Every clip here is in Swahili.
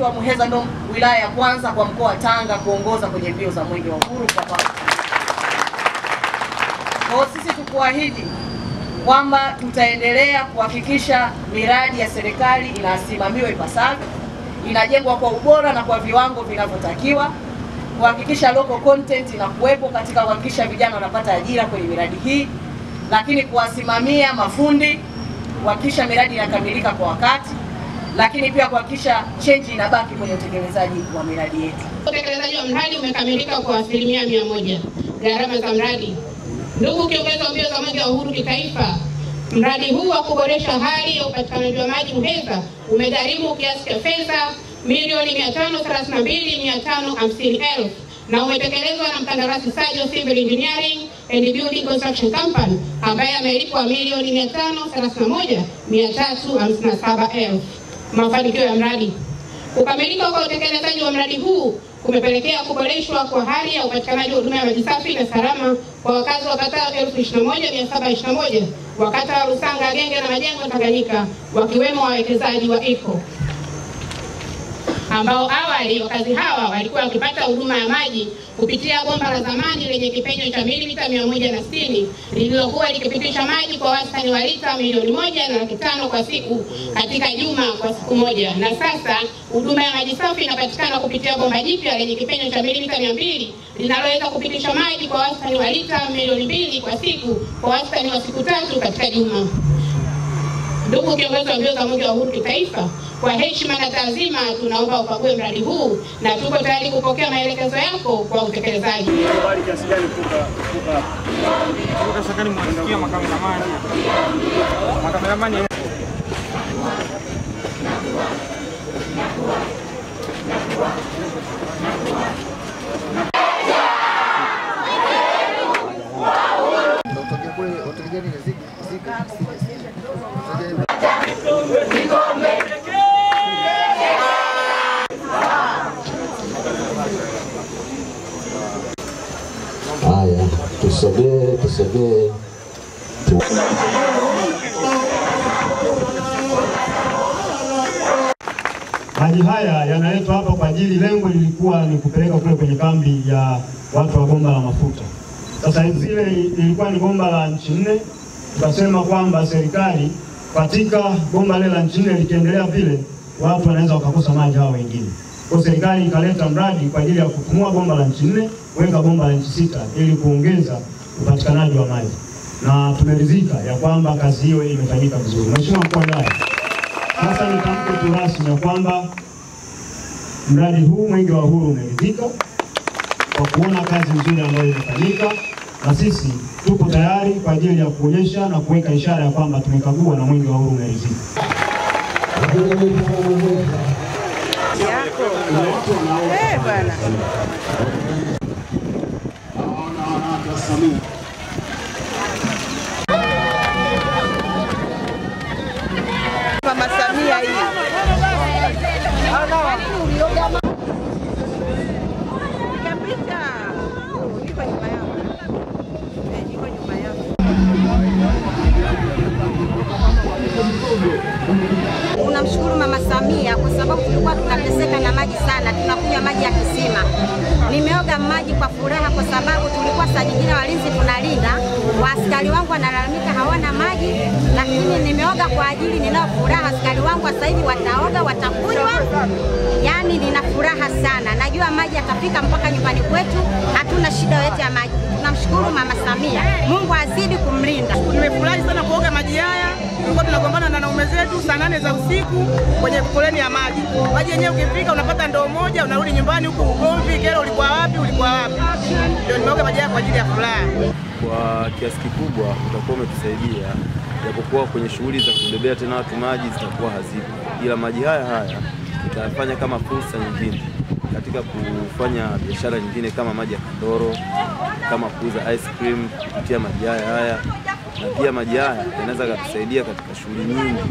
wa Muheza ndo wilaya ya kwanza kwa mkoa wa Tanga kuongoza kwenye mbio za Mwenge wa Uhuru kwa pamoja. Kwa sisi tukuahidi kwamba tutaendelea kuhakikisha miradi ya serikali inasimamiwa ipasavyo, inajengwa kwa ubora na kwa viwango vinavyotakiwa, kuhakikisha local content inakuwepo katika kuhakikisha vijana wanapata ajira kwenye miradi hii, lakini kuwasimamia mafundi, kuhakikisha miradi inakamilika kwa wakati, lakini pia kuhakikisha change inabaki kwenye utekelezaji wa miradi yetu. Utekelezaji wa mradi umekamilika kwa 100%. Gharama za mradi. Ndugu kiongozi wa mbio za Mwenge wa Uhuru kitaifa, mradi huu wa kuboresha hali ya upatikanaji wa maji Muheza umegharimu kiasi cha fedha $1,532,550 na umetekelezwa na mkandarasi Sajo Civil Engineering and Building Construction Company ambaye amelipwa $1,531,357. Mafanikio ya mradi. Kukamilika kwa utekelezaji wa mradi huu kumepelekea kuboreshwa kwa hali ya upatikanaji wa huduma ya maji safi na salama kwa wakazi wa kata 21,721 wa kata ya Rusanga, Genge na Majengo Tanganyika, wakiwemo wawekezaji wa Eco ambao awali wakazi hawa walikuwa wakipata huduma ya maji kupitia bomba la zamani lenye kipenyo cha milimita 160 lililokuwa likipitisha maji kwa wastani wa lita 1,500,000 kwa siku katika juma kwa siku moja, na sasa huduma ya maji safi inapatikana kupitia bomba jipya lenye kipenyo cha milimita 200 linaloweza kupitisha maji kwa wastani wa lita 2,000,000 kwa siku kwa wastani wa siku 3 katika juma. Ndugu kiongozi wa mbio za Mwenge wa Uhuru kitaifa, kwa heshima na taazima tunaomba ukague mradi huu na tuko tayari kupokea maelekezo yako kwa utekelezaji. Habari kiasi gani kutoka sakani mwandikia makameramani. Haya, tusogee. Maji haya yanaletwa hapa kwa ajili, lengo lilikuwa ni kupeleka kule kwenye kambi ya watu wa bomba la mafuta. Sasa zile ilikuwa ni bomba la nchi 4, tukasema kwamba serikali katika bomba lile la nchi 4 likiendelea vile watu wanaweza wakakosa maji hao wengine. Kwa serikali ikaleta mradi kwa ajili ya kutumua bomba la nchi 4 kuweka bomba la nchi 6 ili kuongeza upatikanaji wa maji. Na tumeridhika ya kwamba kazi hiyo imefanyika vizuri. Mheshimiwa Mkuu wa Wilaya, sasa nitamke tu rasmi ya kwamba mradi huu Mwenge wa Uhuru umeridhika kwa kuona kazi nzuri ambayo imefanyika, na sisi tupo tayari kwa ajili ya kuonyesha na kuweka ishara ya kwamba tumekagua na Mwenge wa Uhuru umeridhika. Bwana. Mama Samia hii. Tunamshukuru Mama Samia kwa sababu tulikuwa tunateseka na maji sana, tunakunywa maji ya kisima. Nimeoga maji kwa furaha kwa sababu tulikuwa saa nyingine walinzi tunalinda, askari wangu wanalalamika hawana maji, lakini nimeoga kwa ajili ninao furaha. Askari wangu sasa hivi wataoga, watakunywa. Yaani nina furaha sana. Najua maji yatafika mpaka nyumbani kwetu, hatuna shida yoyote ya maji. Tunamshukuru Mama Samia. Mungu azidi kumlinda. Nimefurahi sana kuoga maji haya. Tulikuwa tunagombana na naume zetu saa 8 za usiku kwenye foleni ya maji. Maji yenyewe ukifika unapata ndoo moja, unarudi nyumbani huko ugomvi, kero ulikuwa wapi? Ndio nimeoga maji haya kwa ajili ya furaha. Kwa kiasi kikubwa utakuwa umetusaidia, japokuwa kwenye shughuli za kubebea tena watu maji zitakuwa hazipo, ila maji haya tutafanya kama fursa nyingine katika kufanya biashara nyingine kama maji ya kandoro, kama kuuza ice cream kupitia maji haya, na pia maji haya yanaweza kutusaidia katika shughuli nyingi.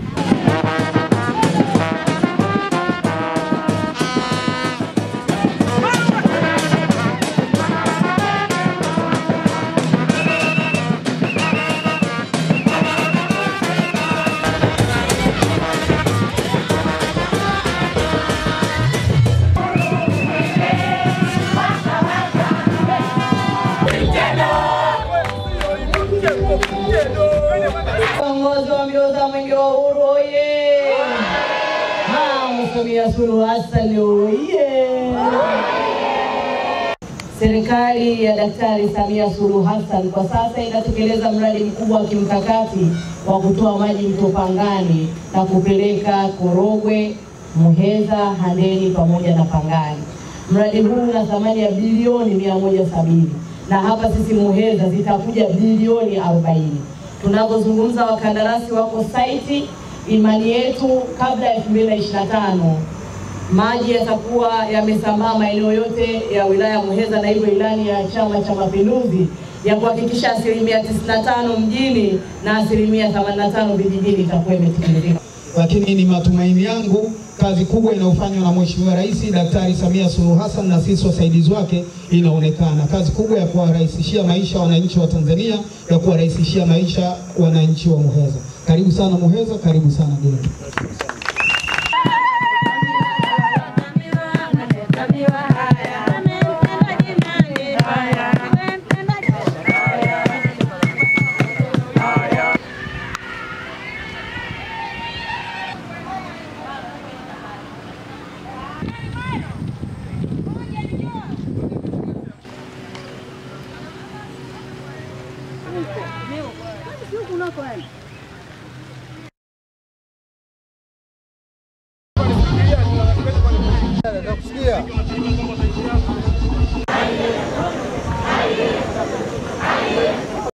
Samia Suluhu Hassan oye! Serikali ya Daktari Samia Suluhu Hassan kwa sasa inatekeleza mradi mkubwa wa kimkakati wa kutoa maji mto Pangani na kupeleka Korogwe, Muheza, Handeni pamoja na Pangani. Mradi huu una thamani ya bilioni 170 na hapa sisi Muheza zitakuja bilioni 40. Tunapozungumza wakandarasi wako site, imani yetu kabla ya 2025 maji yatakuwa yamesambaa maeneo yote ya wilaya Muheza, na hivyo ilani ya Chama cha Mapinduzi ya kuhakikisha 95% mjini na 85% vijijini itakuwa imetekelezeka. Lakini ni matumaini yangu kazi kubwa inayofanywa na Mheshimiwa Rais Daktari Samia Suluhu Hassan na sisi wasaidizi wake inaonekana. Kazi kubwa ya kuwarahisishia maisha wananchi wa Tanzania, ya kuwarahisishia maisha wananchi wa Muheza. Karibu sana Muheza, karibu sana Dira. Nakusikia.